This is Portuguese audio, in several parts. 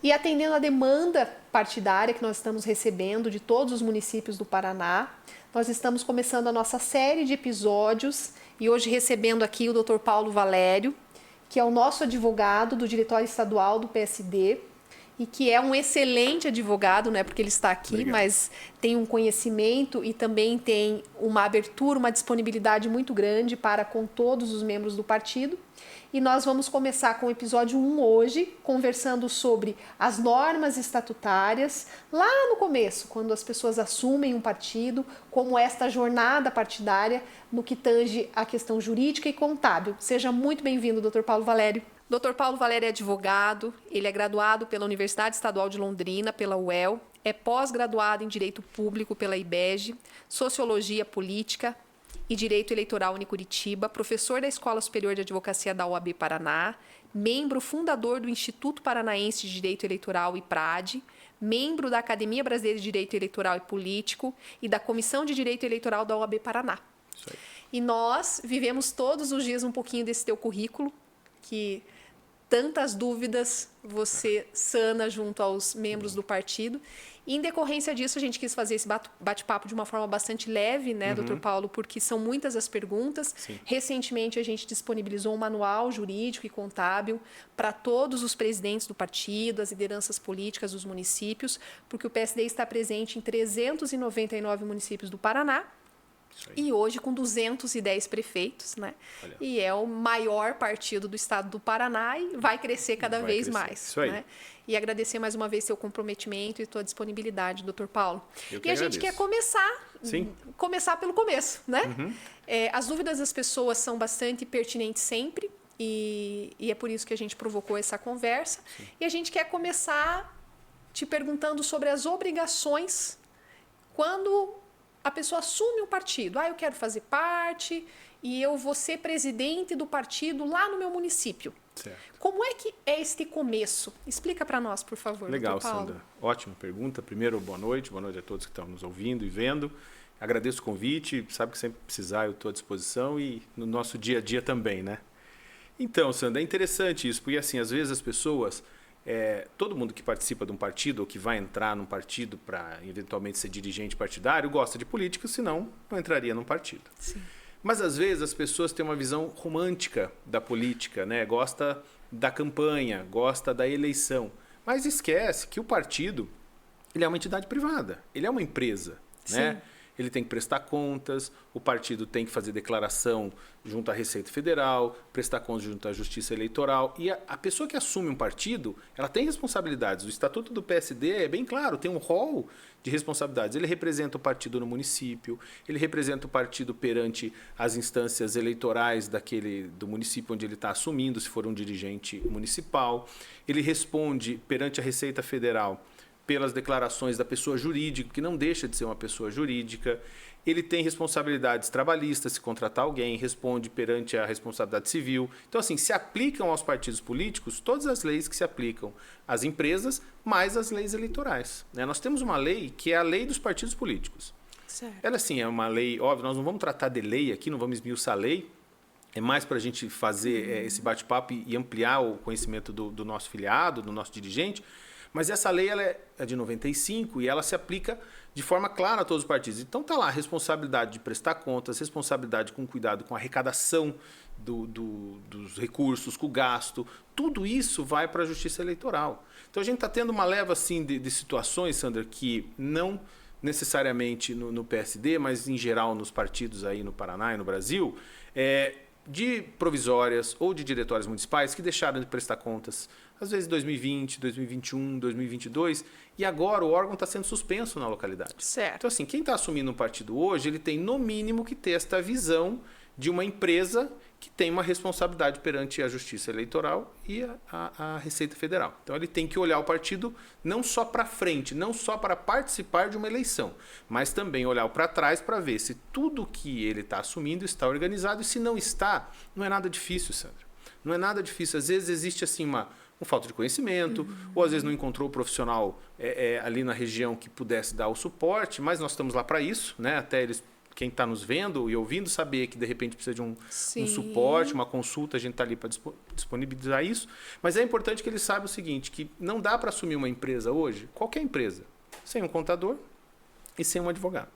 E atendendo a demanda partidária que nós estamos recebendo de todos os municípios do Paraná, nós estamos começando a nossa série de episódios e hoje recebendo aqui o Dr. Paulo Valério, que é o nosso advogado do Diretório Estadual do PSD e que é um excelente advogado, não é porque ele está aqui, Obrigado. mas tem um conhecimento e também tem uma abertura, uma disponibilidade muito grande para com todos os membros do partido. E nós vamos começar com o episódio 1 hoje, conversando sobre as normas estatutárias, lá no começo, quando as pessoas assumem um partido, como esta jornada partidária no que tange a questão jurídica e contábil. Seja muito bem-vindo, Dr. Paulo Valério. Dr. Paulo Valério é advogado, ele é graduado pela Universidade Estadual de Londrina, pela UEL, é pós-graduado em Direito Público pela IBEG, Sociologia Política e Direito Eleitoral Unicuritiba, professor da Escola Superior de Advocacia da OAB Paraná, membro fundador do Instituto Paranaense de Direito Eleitoral IPRAD, membro da Academia Brasileira de Direito Eleitoral e Político e da Comissão de Direito Eleitoral da OAB Paraná. Isso aí. E nós vivemos todos os dias um pouquinho desse teu currículo, que tantas dúvidas você sana junto aos membros do partido. E, em decorrência disso, a gente quis fazer esse bate-papo de uma forma bastante leve, né, Dr. Paulo, porque são muitas as perguntas. Sim. Recentemente, a gente disponibilizou um manual jurídico e contábil para todos os presidentes do partido, as lideranças políticas dos municípios, porque o PSD está presente em 399 municípios do Paraná. E hoje com 210 prefeitos, né? Olha. E é o maior partido do estado do Paraná e vai crescer cada vez mais. Isso aí. Né? E agradecer mais uma vez seu comprometimento e sua disponibilidade, Dr. Paulo. Eu que e a gente quer começar pelo começo, né? As dúvidas das pessoas são bastante pertinentes sempre e é por isso que a gente provocou essa conversa. Sim. E a gente quer começar te perguntando sobre as obrigações quando a pessoa assume um partido. Eu quero fazer parte e eu vou ser presidente do partido lá no meu município. Certo. Como é que é este começo? Explica para nós, por favor, Legal, Dr. Paulo. Sandra. Ótima pergunta. Primeiro, boa noite a todos que estão nos ouvindo e vendo. Agradeço o convite, sabe que sempre precisar eu estou à disposição e no nosso dia a dia também, né? Então, Sandra, é interessante isso, porque assim, às vezes as pessoas... todo mundo que participa de um partido ou que vai entrar num partido para eventualmente ser dirigente partidário gosta de política, senão não entraria num partido. Sim. Mas às vezes as pessoas têm uma visão romântica da política, né? Gosta da campanha, gosta da eleição, mas esquece que o partido ele é uma entidade privada, ele é uma empresa, né? Ele tem que prestar contas, o partido tem que fazer declaração junto à Receita Federal, prestar contas junto à Justiça Eleitoral. E a pessoa que assume um partido, ela tem responsabilidades. O Estatuto do PSD é bem claro, tem um rol de responsabilidades. Ele representa o partido no município, ele representa o partido perante as instâncias eleitorais do município onde ele está assumindo, se for um dirigente municipal. Ele responde perante a Receita Federal pelas declarações da pessoa jurídica, que não deixa de ser uma pessoa jurídica. Ele tem responsabilidades trabalhistas, se contratar alguém, responde perante a responsabilidade civil. Então, assim, se aplicam aos partidos políticos todas as leis que se aplicam às empresas, mais as leis eleitorais, né? Nós temos uma lei que é a lei dos partidos políticos. Certo. Ela, assim, é uma lei, óbvio, nós não vamos tratar de lei aqui, não vamos esmiuçar a lei, é mais para a gente fazer esse bate-papo e ampliar o conhecimento do nosso filiado, do nosso dirigente. Mas essa lei ela é de 95 e ela se aplica de forma clara a todos os partidos. Então está lá a responsabilidade de prestar contas, responsabilidade com cuidado com a arrecadação dos recursos, com o gasto. Tudo isso vai para a Justiça Eleitoral. Então a gente está tendo uma leva assim, de situações, Sandra, que não necessariamente no PSD, mas em geral nos partidos aí no Paraná e no Brasil, de provisórias ou de diretórios municipais que deixaram de prestar contas, às vezes 2020, 2021, 2022, e agora o órgão está sendo suspenso na localidade. Certo. Então, assim, quem está assumindo um partido hoje, ele tem no mínimo que ter esta visão de uma empresa que tem uma responsabilidade perante a Justiça Eleitoral e a Receita Federal. Então, ele tem que olhar o partido não só para frente, não só para participar de uma eleição, mas também olhar para trás para ver se tudo que ele está assumindo está organizado e se não está, não é nada difícil, Sandra. Não é nada difícil. Às vezes existe assim uma falta de conhecimento, ou às vezes não encontrou o profissional ali na região que pudesse dar o suporte, mas nós estamos lá para isso, né? Até eles quem está nos vendo e ouvindo saber que de repente precisa de um Sim. suporte, uma consulta, a gente está ali para disponibilizar isso. Mas é importante que ele saiba o seguinte, que não dá para assumir uma empresa hoje, qualquer empresa, sem um contador e sem um advogado.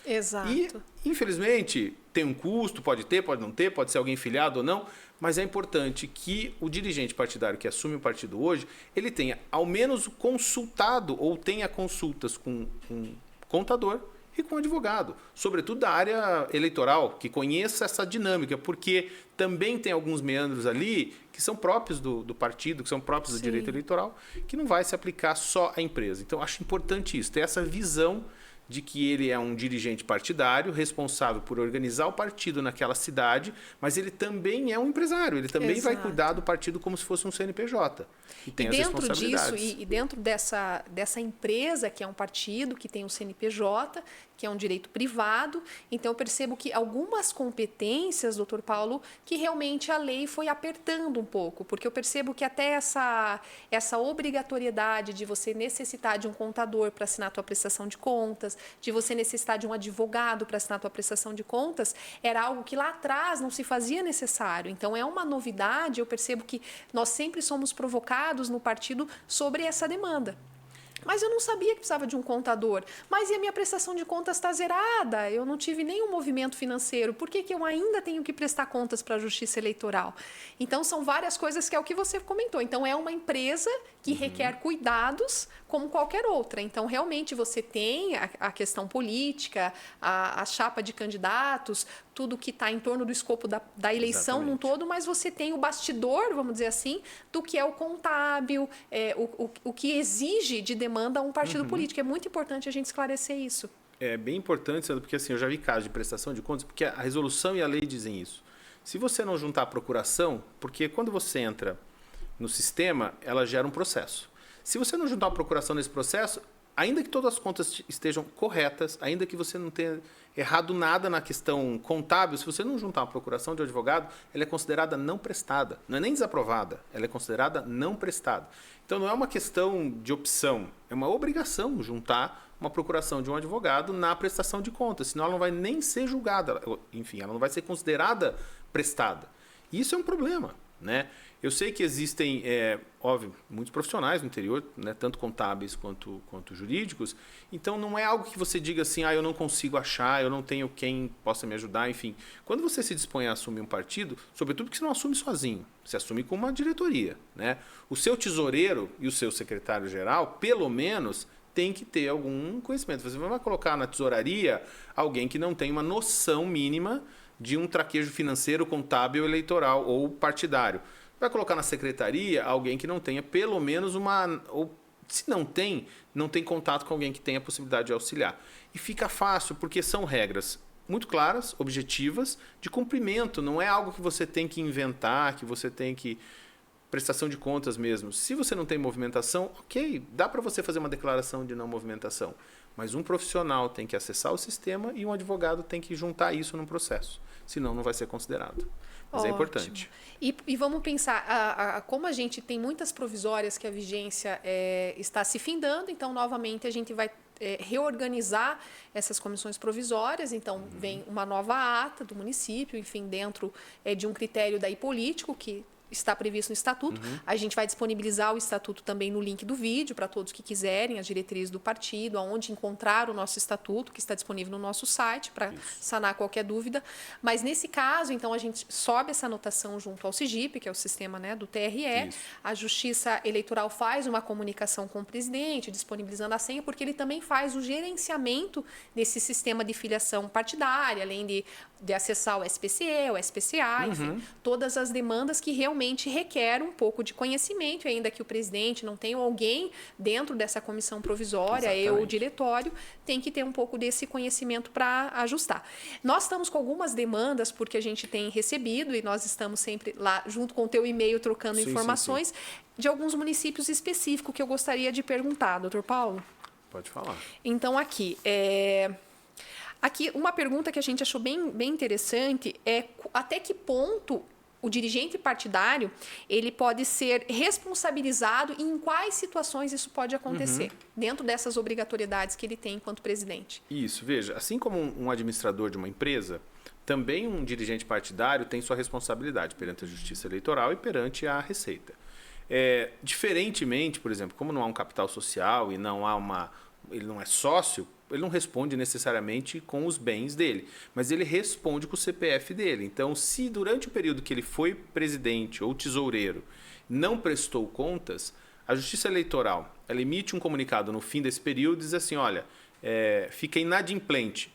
Exato. E, infelizmente, tem um custo, pode ter, pode não ter, pode ser alguém filiado ou não, mas é importante que o dirigente partidário que assume o partido hoje, ele tenha ao menos consultado ou tenha consultas com um contador e com um advogado, sobretudo da área eleitoral, que conheça essa dinâmica, porque também tem alguns meandros ali que são próprios do partido, que são próprios do direito eleitoral, que não vai se aplicar só à empresa. Então, acho importante isso, ter essa visão de que ele é um dirigente partidário, responsável por organizar o partido naquela cidade, mas ele também é um empresário, ele também vai cuidar do partido como se fosse um CNPJ. E tem as responsabilidades. Disso, e dentro dessa empresa, que é um partido, que tem um CNPJ, que é um direito privado, então eu percebo que algumas competências, doutor Paulo, que realmente a lei foi apertando um pouco, porque eu percebo que até essa obrigatoriedade de você necessitar de um contador para assinar a tua prestação de contas, de você necessitar de um advogado para assinar a tua prestação de contas, era algo que lá atrás não se fazia necessário. Então é uma novidade, eu percebo que nós sempre somos provocados no partido sobre essa demanda. Mas eu não sabia que precisava de um contador. Mas e a minha prestação de contas está zerada? Eu não tive nenhum movimento financeiro. Por que eu ainda tenho que prestar contas para a Justiça Eleitoral? Então, são várias coisas que é o que você comentou. Então, é uma empresa que requer cuidados como qualquer outra. Então, realmente, você tem a questão política, a chapa de candidatos, tudo que está em torno do escopo da eleição num todo, mas você tem o bastidor, vamos dizer assim, do que é o contábil, o que exige de demanda um partido político. É muito importante a gente esclarecer isso. É bem importante, Sandra, porque assim, eu já vi casos de prestação de contas, porque a resolução e a lei dizem isso. Se você não juntar a procuração, porque quando você entra no sistema, ela gera um processo. Se você não juntar a procuração nesse processo, ainda que todas as contas estejam corretas, ainda que você não tenha errado nada na questão contábil, se você não juntar uma procuração de advogado, ela é considerada não prestada. Não é nem desaprovada, ela é considerada não prestada. Então, não é uma questão de opção, é uma obrigação juntar uma procuração de um advogado na prestação de contas, senão ela não vai nem ser julgada, enfim, ela não vai ser considerada prestada. E isso é um problema, né? Eu sei que existem, óbvio, muitos profissionais no interior, né, tanto contábeis quanto jurídicos, então não é algo que você diga assim, eu não consigo achar, eu não tenho quem possa me ajudar, enfim. Quando você se dispõe a assumir um partido, sobretudo que você não assume sozinho, você assume com uma diretoria, né? O seu tesoureiro e o seu secretário-geral, pelo menos, tem que ter algum conhecimento. Você não vai colocar na tesouraria alguém que não tem uma noção mínima de um traquejo financeiro, contábil, eleitoral ou partidário. Vai colocar na secretaria alguém que não tenha pelo menos ou se não tem contato com alguém que tenha a possibilidade de auxiliar. E fica fácil, porque são regras muito claras, objetivas, de cumprimento. Não é algo que você tem que inventar, que você tem que... Prestação de contas mesmo. Se você não tem movimentação, ok, dá para você fazer uma declaração de não movimentação. Mas um profissional tem que acessar o sistema e um advogado tem que juntar isso num processo. Senão não vai ser considerado. Mas Ótimo. É importante. E vamos pensar, como a gente tem muitas provisórias que a vigência está se findando, então, novamente, a gente vai reorganizar essas comissões provisórias. Então, vem uma nova ata do município, enfim, dentro de um critério daí político que está previsto no Estatuto. A gente vai disponibilizar o Estatuto também no link do vídeo para todos que quiserem, as diretrizes do partido, aonde encontrar o nosso Estatuto, que está disponível no nosso site para sanar qualquer dúvida. Mas nesse caso, então, a gente sobe essa anotação junto ao SIGIP, que é o sistema, né, do TRE. Isso. A Justiça Eleitoral faz uma comunicação com o presidente, disponibilizando a senha, porque ele também faz o gerenciamento desse sistema de filiação partidária, além de acessar o SPCE, o SPCA, enfim, todas as demandas que realmente requer um pouco de conhecimento, ainda que o presidente não tenha alguém dentro dessa comissão provisória, ou o diretório, tem que ter um pouco desse conhecimento para ajustar. Nós estamos com algumas demandas, porque a gente tem recebido, e nós estamos sempre lá, junto com o teu e-mail, trocando informações, de alguns municípios específicos que eu gostaria de perguntar, doutor Paulo. Pode falar. Então, aqui, uma pergunta que a gente achou bem interessante é até que ponto o dirigente partidário, ele pode ser responsabilizado e em quais situações isso pode acontecer, dentro dessas obrigatoriedades que ele tem enquanto presidente. Isso, veja, assim como um administrador de uma empresa, também um dirigente partidário tem sua responsabilidade perante a Justiça Eleitoral e perante a Receita. Diferentemente, por exemplo, como não há um capital social e ele não é sócio, ele não responde necessariamente com os bens dele, mas ele responde com o CPF dele. Então, se durante o período que ele foi presidente ou tesoureiro não prestou contas, a Justiça Eleitoral ela emite um comunicado no fim desse período e diz assim, olha, fica inadimplente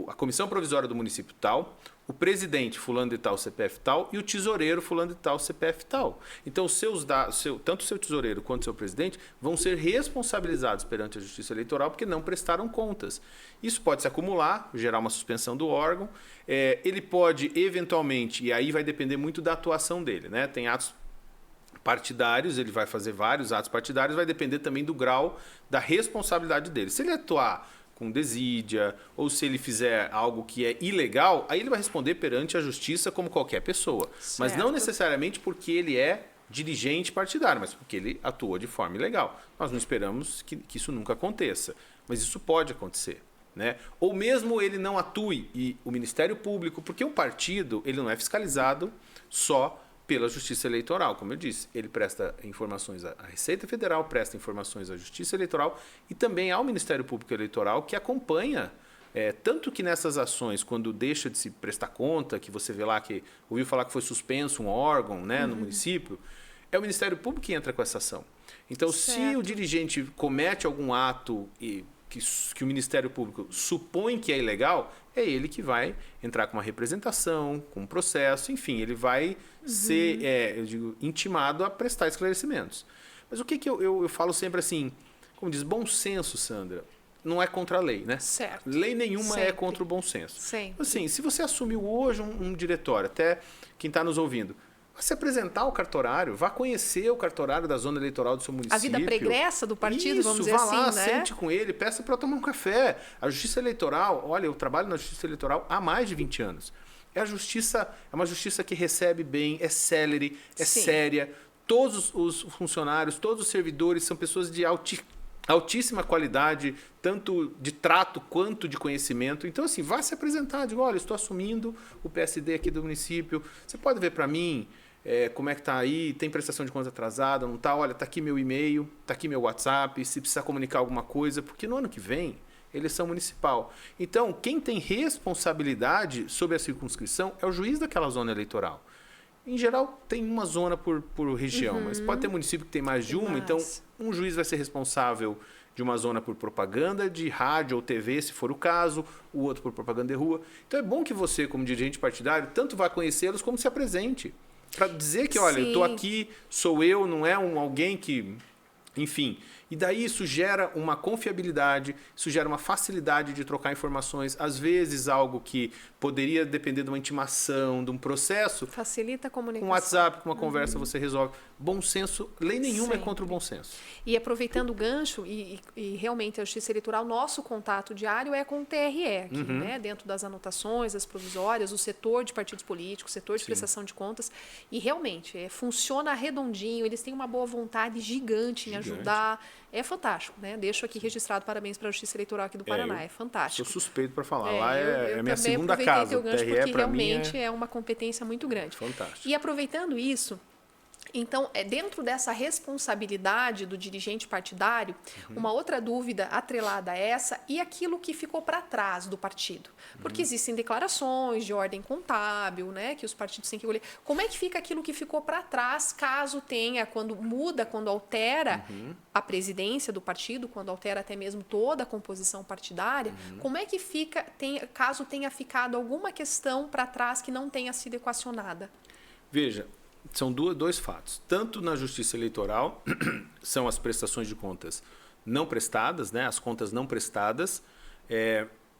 a comissão provisória do município tal, o presidente fulano de tal, CPF tal, e o tesoureiro fulano de tal, CPF tal. Então, tanto o seu tesoureiro quanto o seu presidente vão ser responsabilizados perante a Justiça Eleitoral porque não prestaram contas. Isso pode se acumular, gerar uma suspensão do órgão. Ele pode, eventualmente, e aí vai depender muito da atuação dele, né? Tem atos partidários, ele vai fazer vários atos partidários, vai depender também do grau da responsabilidade dele. Se ele atuar com desídia, ou se ele fizer algo que é ilegal, aí ele vai responder perante a justiça como qualquer pessoa. Certo. Mas não necessariamente porque ele é dirigente partidário, mas porque ele atuou de forma ilegal. Nós não esperamos que isso nunca aconteça, mas isso pode acontecer. Né? Ou mesmo ele não atue, e o Ministério Público, porque o partido ele não é fiscalizado só pela Justiça Eleitoral, como eu disse, ele presta informações à Receita Federal, presta informações à Justiça Eleitoral e também ao Ministério Público Eleitoral, que acompanha, tanto que nessas ações, quando deixa de se prestar conta, que você vê lá que ouviu falar que foi suspenso um órgão, né, no município, é o Ministério Público que entra com essa ação. Então, se o dirigente comete algum ato que o Ministério Público supõe que é ilegal, é ele que vai entrar com uma representação, com um processo, enfim, ele vai ser, intimado a prestar esclarecimentos. Mas o que eu falo sempre assim, como diz, bom senso, Sandra, não é contra a lei, né? Certo. Lei nenhuma Sempre. É contra o bom senso. Sempre. Assim, se você assumiu hoje um diretório, até quem está nos ouvindo, vá se apresentar o cartorário, vá conhecer o cartorário da zona eleitoral do seu município. A vida pregressa do partido, vamos dizer assim, vá lá, né? sente com ele, peça para tomar um café. A Justiça Eleitoral, olha, eu trabalho na Justiça Eleitoral há mais de 20 anos. É uma justiça que recebe bem, é célere, é séria. Todos os funcionários, todos os servidores são pessoas de altíssima qualidade, tanto de trato quanto de conhecimento. Então, assim, vá se apresentar. Diga, olha, estou assumindo o PSD aqui do município. Você pode ver para mim como é que está aí, tem prestação de conta atrasada, não está? Olha, está aqui meu e-mail, está aqui meu WhatsApp, se precisar comunicar alguma coisa, porque no ano que vem, eleição municipal. Então, quem tem responsabilidade sobre a circunscrição é o juiz daquela zona eleitoral. Em geral, tem uma zona por região, mas pode ter município que tem mais de uma, então um juiz vai ser responsável de uma zona por propaganda de rádio ou TV, se for o caso, o outro por propaganda de rua. Então é bom que você, como dirigente partidário, tanto vá conhecê-los como se apresente. Para dizer que, olha, eu estou aqui, sou eu, não é alguém que... Enfim, e daí isso gera uma confiabilidade, isso gera uma facilidade de trocar informações, às vezes algo que poderia depender de uma intimação, de um processo. Facilita a comunicação. Com um WhatsApp, com uma conversa você resolve. Bom senso, lei nenhuma é contra o bom senso. E aproveitando o gancho, e realmente a Justiça Eleitoral, nosso contato diário é com o TRE, aqui, né? Dentro das anotações, as provisórias, o setor de partidos políticos, o setor de prestação de contas. E realmente, funciona redondinho, eles têm uma boa vontade gigante em ajudar. É fantástico, né? Deixo aqui registrado parabéns para a Justiça Eleitoral aqui do Paraná, é fantástico. Sou suspeito para falar, lá é a minha também segunda casa. O TRE porque realmente mim é uma competência muito grande. Fantástico. E aproveitando isso, então, dentro dessa responsabilidade do dirigente partidário, uma outra dúvida atrelada a essa e aquilo que ficou para trás do partido. Porque existem declarações de ordem contábil, né, que os partidos têm que colher. Como é que fica aquilo que ficou para trás, caso tenha, quando altera a presidência do partido, quando altera até mesmo toda a composição partidária, como é que fica, caso tenha ficado alguma questão para trás que não tenha sido equacionada? Veja, são dois fatos. Tanto na Justiça Eleitoral, são as prestações de contas não prestadas, né? As contas não prestadas,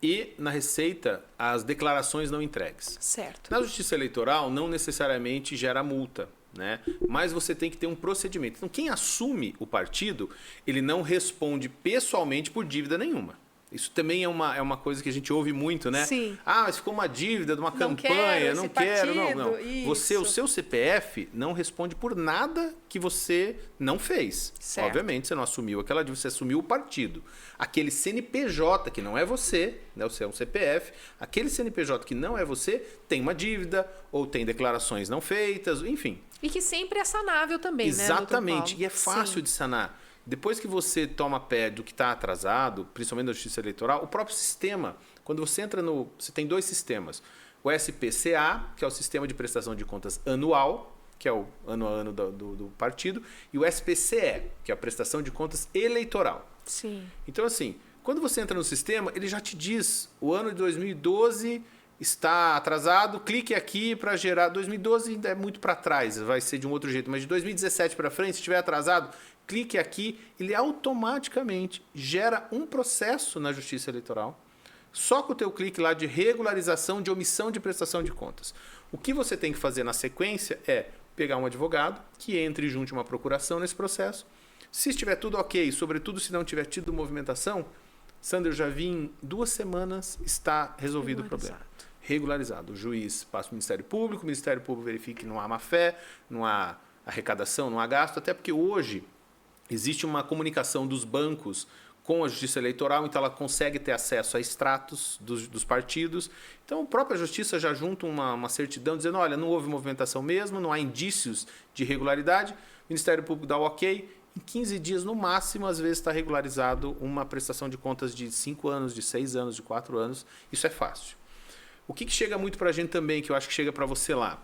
e na Receita, as declarações não entregues. Certo. Na Justiça Eleitoral, não necessariamente gera multa, né? Mas você tem que ter um procedimento. Então, quem assume o partido, ele não responde pessoalmente por dívida nenhuma. Isso também é uma coisa que a gente ouve muito, né? Sim. Ah, mas ficou uma dívida de uma Não campanha, não quero. partido, Não. isso. O seu CPF não responde por nada que você não fez. Certo. Obviamente, você não assumiu aquela dívida, você assumiu o partido. Aquele CNPJ, que não é você, né? Você é um CPF, aquele CNPJ que não é você, tem uma dívida, ou tem declarações não feitas, enfim. E que sempre é sanável também, Exatamente. né, Dr. Paulo? E é fácil de sanar. Depois que você toma pé do que está atrasado, principalmente da Justiça Eleitoral, o próprio sistema, quando você entra no... Você tem dois sistemas. O SPCA, que é o Sistema de Prestação de Contas Anual, que é o ano a ano do partido, e o SPCE, que é a Prestação de Contas Eleitoral. Sim. Então, assim, quando você entra no sistema, ele já te diz, o ano de 2012 está atrasado, clique aqui para gerar... 2012 é muito para trás, vai ser de um outro jeito, mas de 2017 para frente, se estiver atrasado, clique aqui, ele automaticamente gera um processo na Justiça Eleitoral, só com o teu clique lá de regularização de omissão de prestação de contas. O que você tem que fazer na sequência é pegar um advogado que entre junto uma procuração nesse processo. Se estiver tudo ok, sobretudo se não tiver tido movimentação, Sandra, eu já vi em 2 semanas, está resolvido o problema. Regularizado. O juiz passa para o Ministério Público verifica que não há má-fé, não há arrecadação, não há gasto, até porque hoje existe uma comunicação dos bancos com a Justiça Eleitoral, então ela consegue ter acesso a extratos dos partidos. Então, a própria Justiça já junta uma certidão dizendo, olha, não houve movimentação mesmo, não há indícios de irregularidade, o Ministério Público dá o ok, em 15 dias, no máximo, às vezes está regularizado uma prestação de contas de 5 anos, de 6 anos, de 4 anos. Isso é fácil. O que chega muito para a gente também, que eu acho que chega para você lá,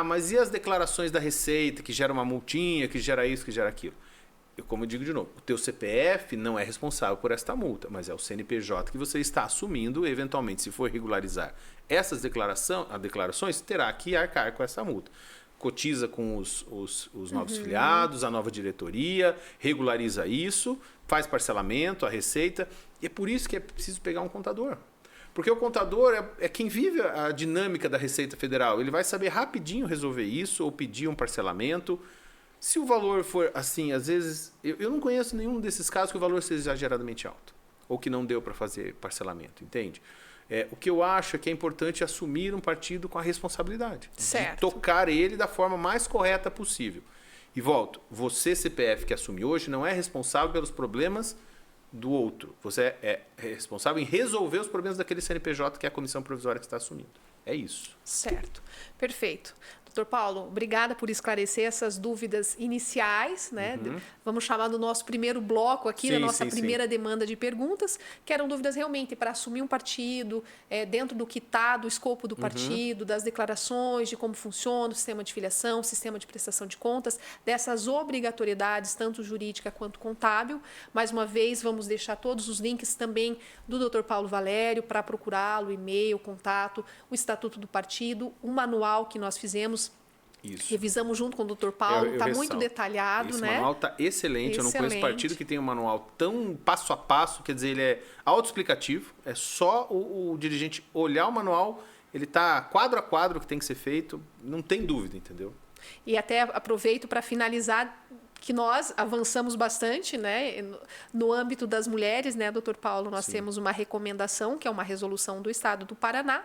mas e as declarações da Receita, que gera uma multinha, que gera isso, que gera aquilo? Como eu digo de novo, o teu CPF não é responsável por esta multa, mas é o CNPJ que você está assumindo, eventualmente, se for regularizar essas declarações, terá que arcar com essa multa. Cotiza com os novos filiados, a nova diretoria, regulariza isso, faz parcelamento, a Receita, e é por isso que é preciso pegar um contador. Porque o contador é quem vive a dinâmica da Receita Federal, ele vai saber rapidinho resolver isso ou pedir um parcelamento. Se o valor for assim, às vezes, eu não conheço nenhum desses casos que o valor seja exageradamente alto. Ou que não deu para fazer parcelamento, entende? O que eu acho é que é importante assumir um partido com a responsabilidade. Certo. De tocar ele da forma mais correta possível. E volto, você, CPF, que assume hoje, não é responsável pelos problemas do outro. Você é responsável em resolver os problemas daquele CNPJ que é a comissão provisória que está assumindo. É isso. Certo. Perfeito. Doutor Paulo, obrigada por esclarecer essas dúvidas iniciais, né? Vamos chamar do nosso primeiro bloco aqui, da nossa primeira demanda de perguntas, que eram dúvidas realmente para assumir um partido, dentro do que está, do escopo do partido, das declarações, de como funciona o sistema de filiação, o sistema de prestação de contas, dessas obrigatoriedades, tanto jurídica quanto contábil. Mais uma vez, vamos deixar todos os links também do Dr. Paulo Valério para procurá-lo, e-mail, contato, o Estatuto do Partido, o manual que nós fizemos. Isso. Revisamos junto com o Dr. Paulo, está muito detalhado, esse né? Esse manual está excelente. Eu não conheço partido que tem um manual tão passo a passo, quer dizer, ele é autoexplicativo, é só o dirigente olhar o manual, ele está quadro a quadro o que tem que ser feito, não tem dúvida, entendeu? E até aproveito para finalizar que nós avançamos bastante, né, no âmbito das mulheres, né, doutor Paulo, nós temos uma recomendação, que é uma resolução do Estado do Paraná,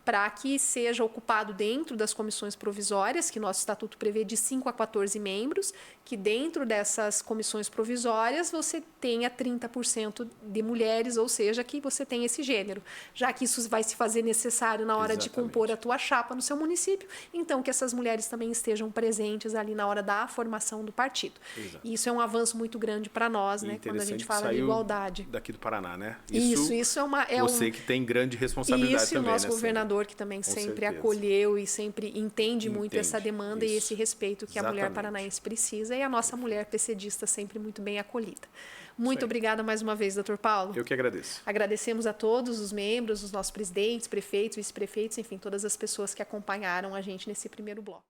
para que seja ocupado dentro das comissões provisórias, que nosso estatuto prevê de 5 a 14 membros, que dentro dessas comissões provisórias você tenha 30% de mulheres, ou seja, que você tenha esse gênero, já que isso vai se fazer necessário na hora de compor a tua chapa no seu município, então que essas mulheres também estejam presentes ali na hora da formação do partido. Exato. E isso é um avanço muito grande para nós, né, quando a gente fala de igualdade. Daqui do Paraná, né? Isso é uma... Você que tem grande responsabilidade isso, também. E o nosso governador, que também sempre acolheu e sempre entende muito essa demanda e esse respeito que a mulher paranaense precisa, e a nossa mulher PCDista sempre muito bem acolhida. Muito obrigada mais uma vez, doutor Paulo. Eu que agradeço. Agradecemos a todos os membros, os nossos presidentes, prefeitos, vice-prefeitos, enfim, todas as pessoas que acompanharam a gente nesse primeiro bloco.